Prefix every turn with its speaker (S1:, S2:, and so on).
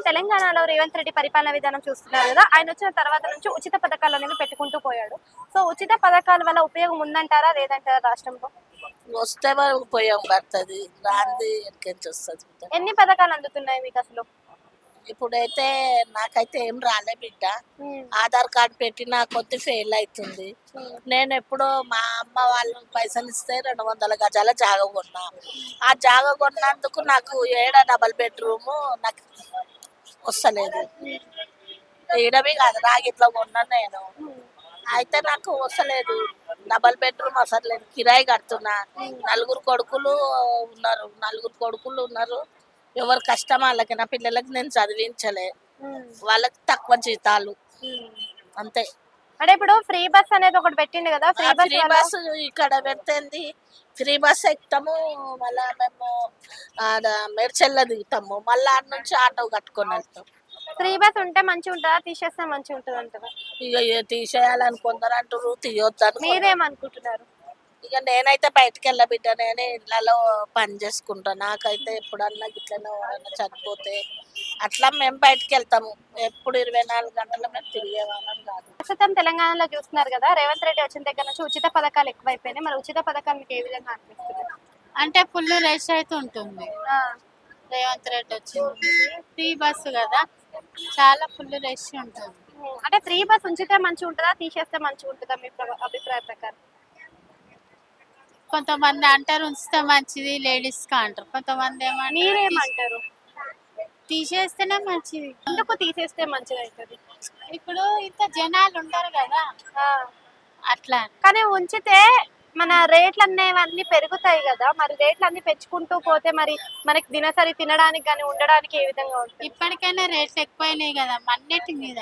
S1: తెలంగాణలో రేవంత్ రెడ్డి పరిపాలన విధానం చూస్తున్నారు కదా. ఆయన వచ్చిన తర్వాత నుంచి ఉచిత పథకాలు అనేవి పెట్టుకుంటూ పోయాడు. సో ఉచిత పథకాల వల్ల ఉపయోగం ఉందంటారా లేదంటారా రాష్ట్రంలో?
S2: వస్తే మరి ఉపయోగం పడుతుంది, రాంది ఎక్కడికి వస్తుంది.
S1: ఎన్ని పథకాలు అందుతున్నాయి మీకు అసలు?
S2: ఇప్పుడైతే నాకైతే ఏం రాలే బిడ్డ. ఆధార్ కార్డు పెట్టిన కొద్ది ఫెయిల్ అవుతుంది. నేను ఎప్పుడో మా అమ్మ వాళ్ళు పైసలు ఇస్తే 200 గజాల జాగ కొన్నా. ఆ జాగ కొన్నందుకు నాకు డబల్ బెడ్రూమ్ నాకు వస్తలేదు. ఏడవి కాదు, రాగిట్లో కొన్నాను నేను. అయితే నాకు వస్తలేదు, డబల్ బెడ్రూమ్ అసలు లేదు, కిరాయి కడుతున్నా. నలుగురు కొడుకులు ఉన్నారు. ఎవరు కష్టం వాళ్ళకి. నా పిల్లలకి నేను చదివించలే, వాళ్ళకి తక్కువ జీతాలు అంతే.
S1: అంటే ఇప్పుడు ఫ్రీ బస్ అనేది ఒకటి పెట్టిండు కదా, ఫ్రీ
S2: ఫ్రీ బస్ ఇక్కడ పెడితేంది, ఫ్రీ బస్ ఎక్కుతాము, మళ్ళా మేము మెర్చెల్ల దిగుతాము, మళ్ళీ ఆడ నుంచి ఆటో కట్టుకొని వెళ్తాం.
S1: ఫ్రీ బస్ ఉంటే మంచిగా ఉంటుందా, తీసేస్తే మంచిగా ఉంటుంది అంటారా?
S2: ఇక తీసేయాలని కొందరు అంటారు, తీయొద్దు.
S1: మీరేమనుకుంటున్నారు?
S2: ఇక నేనైతే బయటకు వెళ్ళ బిడ్డ, నేనే ఇళ్ళలో పని చేసుకుంటా. నాకైతే ఎప్పుడన్నా ఇట్లనే ఎవరైనా చనిపోతే అట్లా మేము బయటకు వెళ్తాము. ఎప్పుడు 24 గంటల మేము తిరిగే వాళ్ళం కాదు.
S1: ప్రస్తుతం తెలంగాణలో చూస్తున్నారు కదా, రేవంత్ రెడ్డి వచ్చిన దగ్గర నుంచి ఉచిత పథకాలు ఎక్కువైపోయినాయి. మరి ఉచిత పథకాలు మీకు ఏ విధంగా అనిపిస్తుంది?
S3: అంటే ఫుల్ రష్ అయితే ఉంటుంది. రేవంత్ రెడ్డి వచ్చింది ఫ్రీ బస్సు కదా, చాలా ఫుల్ రష్ ఉంటుంది.
S1: అంటే ఫ్రీ బస్ ఉంచితే మంచిగా ఉంటుందా, తీసేస్తే మంచిగా ఉంటుందా మీ అభిప్రాయ ప్రకారం?
S3: కొంతమంది అంటారు ఉంచితే మంచిది, లేడీస్ కా అంటారు. కొంతమంది
S1: మీరేమంటారు?
S3: తీసేస్తేనే మంచిది.
S1: ఎందుకు తీసేస్తే మంచిది అవుతుంది?
S3: ఇప్పుడు ఇంత జనాలు ఉంటారు కదా, అట్లా.
S1: కానీ ఉంచితే మన రేట్లు అనేవన్నీ పెరుగుతాయి కదా, మరి రేట్లు అన్ని పెంచుకుంటూ పోతే మరి మనకి దినసరి తినడానికి కానీ ఉండడానికి ఏ విధంగా ఉంటుంది?
S3: ఇప్పటికైనా రేట్లు ఎక్కువైనాయి కదా అన్నిటి మీద.